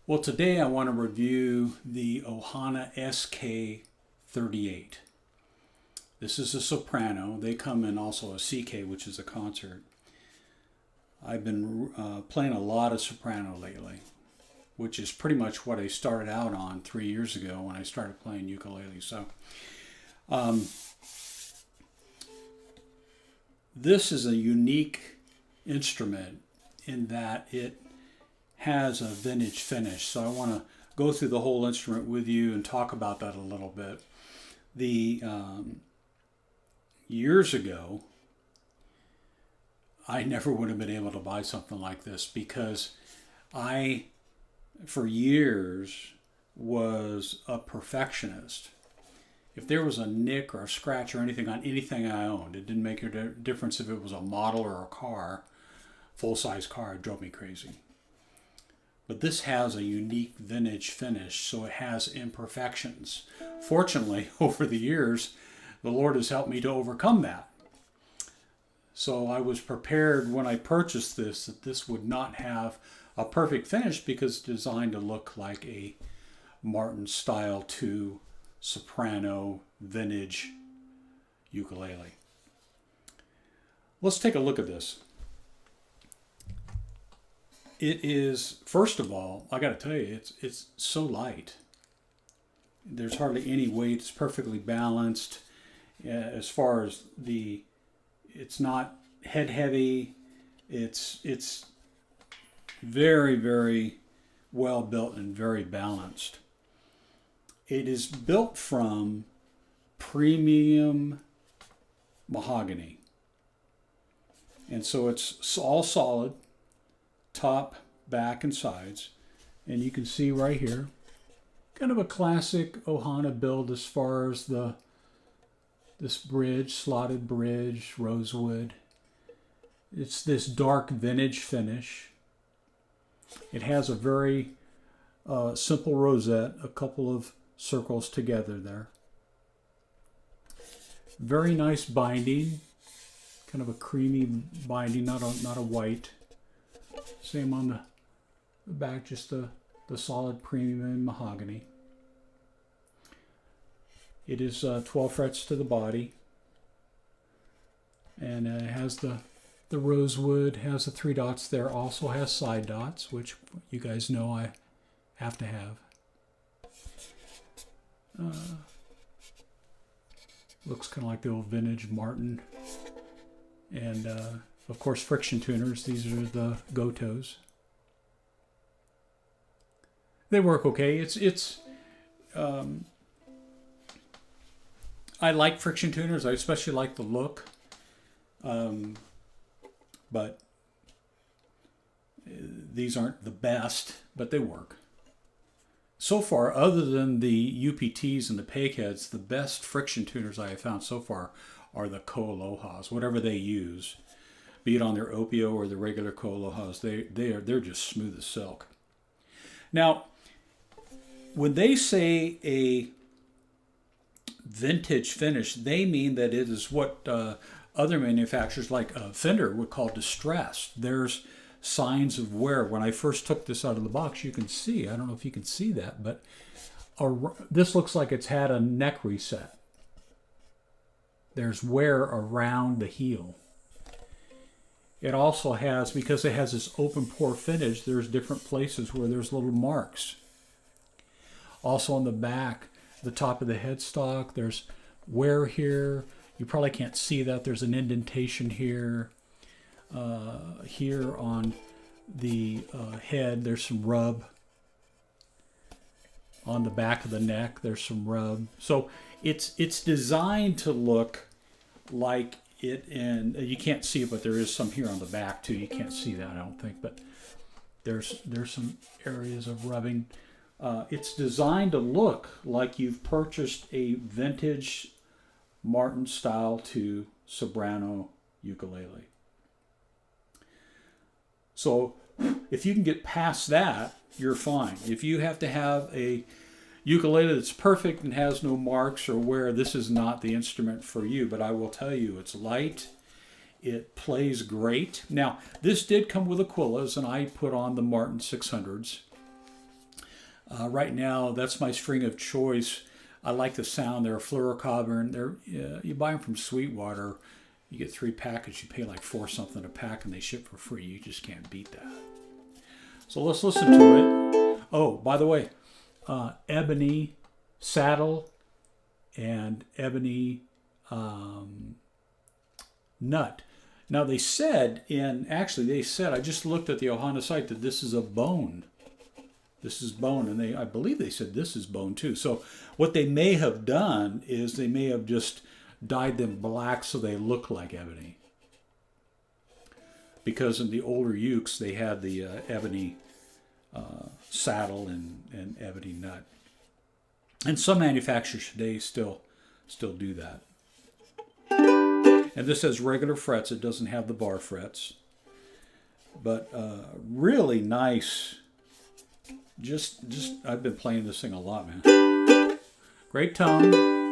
Well, today I want to review the Ohana SK-38. This is a soprano. They come in also a CK, which is a concert. I've been playing a lot of soprano lately, which is pretty much what I started out on 3 years ago when I started playing ukulele. So this is a unique instrument in that it has a vintage finish. So I want to go through the whole instrument with you and talk about that a little bit. Years ago, I never would have been able to buy something like this because I, for years, was a perfectionist. If there was a nick or a scratch or anything on anything I owned, it didn't make a difference if it was a model or a car, full-size car, it drove me crazy. But this has a unique vintage finish, so it has imperfections. Fortunately, over the years, the Lord has helped me to overcome that. So I was prepared when I purchased this that this would not have a perfect finish because it's designed to look like a Martin Style 2 soprano vintage ukulele. Let's take a look at this. It is, first of all, I got to tell you, it's so light. There's hardly any weight. It's perfectly balanced. As far as it's not head heavy. It's very, very well built and very balanced. It is built from premium mahogany. And so it's all solid, top, back, and sides. And you can see right here, kind of a classic Ohana build as far as this bridge, slotted bridge, rosewood. It's this dark vintage finish. It has a very simple rosette, a couple of circles together there. Very nice binding, kind of a creamy binding, not a white. Same on the back, just the solid premium mahogany. It is 12 frets to the body, and it has the rosewood, has the 3 dots there, also has side dots, which you guys know I have to have. Looks kind of like the old vintage Martin. And of course, friction tuners. These are the Gotos. They work okay. I like friction tuners. I especially like the look. But these aren't the best, but they work. So far, other than the UPTs and the pegheads, the best friction tuners I have found so far are the Ko-Alohas, whatever they use, be it on their Opio or the regular Ko-Alohas. They're just smooth as silk. Now, when they say a vintage finish, they mean that it is what other manufacturers like Fender would call distressed. There's signs of wear. When I first took this out of the box, you can see, I don't know if you can see that, but this looks like it's had a neck reset. There's wear around the heel. It also has, because it has this open pore finish, there's different places where there's little marks. Also on the back, the top of the headstock, there's wear here. You probably can't see that. There's an indentation here. Here on the head, there's some rub. On the back of the neck, there's some rub. So it's designed to look like it, and you can't see it, but there is some here on the back too. You can't see that, I don't think, but there's some areas of rubbing. It's designed to look like you've purchased a vintage Martin Style 2 soprano ukulele. So if you can get past that, you're fine. If you have to have a ukulele that's perfect and has no marks or wear, this is not the instrument for you. But I will tell you, it's light. It plays great. Now, this did come with Aquillas, and I put on the Martin 600s. Right now, that's my string of choice. I like the sound. They're a fluorocarbon. You buy them from Sweetwater. You get 3 packets. You pay like 4 something a pack, and they ship for free. You just can't beat that. So let's listen to it. Oh, by the way, Ebony saddle and Ebony nut. Now they said I just looked at the Ohana site that this is a bone. This is bone, and I believe they said this is bone too. So what they may have done is they may have just dyed them black so they look like ebony. Because in the older ukes they had the ebony saddle and ebony nut. And some manufacturers today still do that. And this has regular frets. It doesn't have the bar frets. But really nice. Just I've been playing this thing a lot, man. Great tone.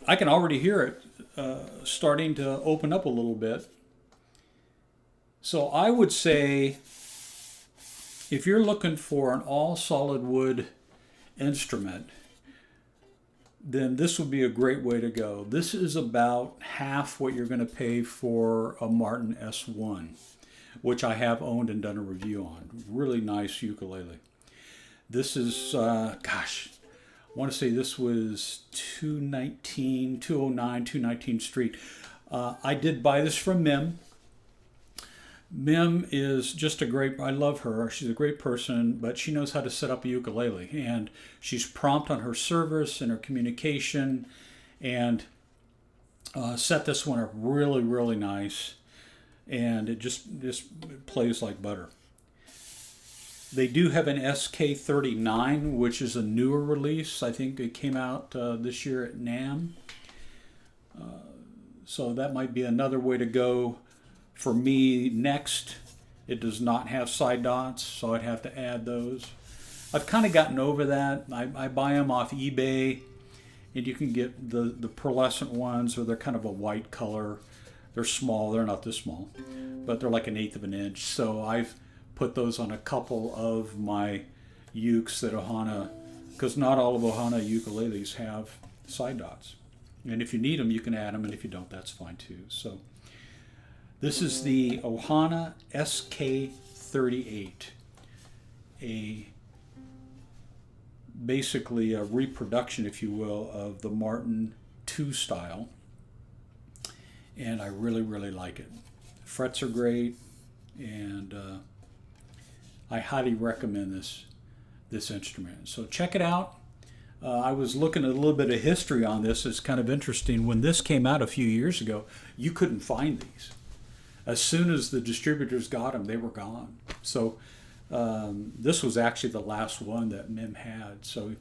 I can already hear it starting to open up a little bit. So I would say if you're looking for an all solid wood instrument, then this would be a great way to go. This is about half what you're going to pay for a Martin S1, which I have owned and done a review on. Really nice ukulele. This is, I want to say this was 219 Street. I did buy this from Mim. Mim is just I love her. She's a great person, but she knows how to set up a ukulele. And she's prompt on her service and her communication. And set this one up really, really nice. And it just plays like butter. They do have an SK-39, which is a newer release. I think it came out this year at NAMM. So that might be another way to go for me next. It does not have side dots, so I'd have to add those. I've kind of gotten over that. I buy them off eBay, and you can get the pearlescent ones, or they're kind of a white color. They're small. They're not this small, but they're like 1/8 of an inch. So I've put those on a couple of my ukes that Ohana, because not all of Ohana ukuleles have side dots. And if you need them, you can add them, and if you don't, that's fine too. So this is the Ohana SK-38, basically a reproduction, if you will, of the Martin II style. And I really, really like it. Frets are great, and I highly recommend this instrument. So check it out. I was looking at a little bit of history on this. It's kind of interesting. When this came out a few years ago, you couldn't find these. As soon as the distributors got them, they were gone. So this was actually the last one that Mim had. So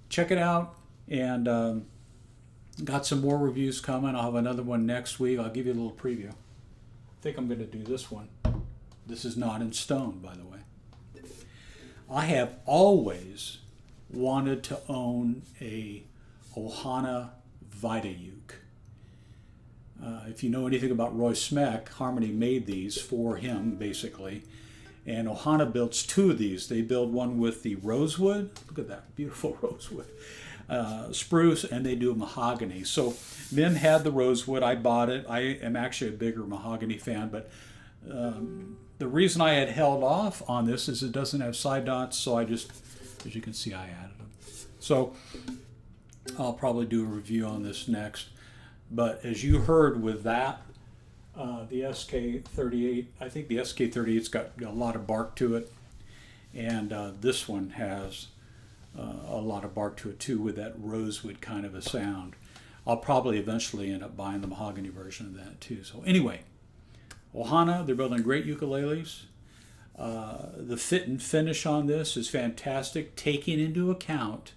check it out, and got some more reviews coming. I'll have another one next week. I'll give you a little preview. I think I'm going to do this one. This is not in stone, by the way. I have always wanted to own a Ohana Vita uke. If you know anything about Roy Smeck, Harmony made these for him, basically. And Ohana builds two of these. They build one with the rosewood. Look at that, beautiful rosewood. Spruce, and they do mahogany. So Mim had the rosewood. I bought it. I am actually a bigger mahogany fan, but the reason I had held off on this is it doesn't have side dots, so I just, as you can see, I added them. So I'll probably do a review on this next. But as you heard with that, the SK-38, I think the SK-38's got a lot of bark to it, and this one has a lot of bark to it too, with that rosewood kind of a sound. I'll probably eventually end up buying the mahogany version of that too. So anyway, Ohana, they're building great ukuleles. The fit and finish on this is fantastic, taking into account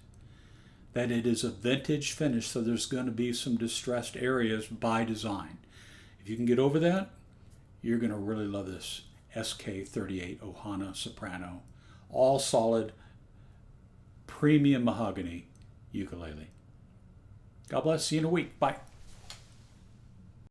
that it is a vintage finish, so there's going to be some distressed areas by design. If you can get over that, you're going to really love this SK-38 Ohana Soprano, all solid, premium mahogany ukulele. God bless. See you in a week. Bye.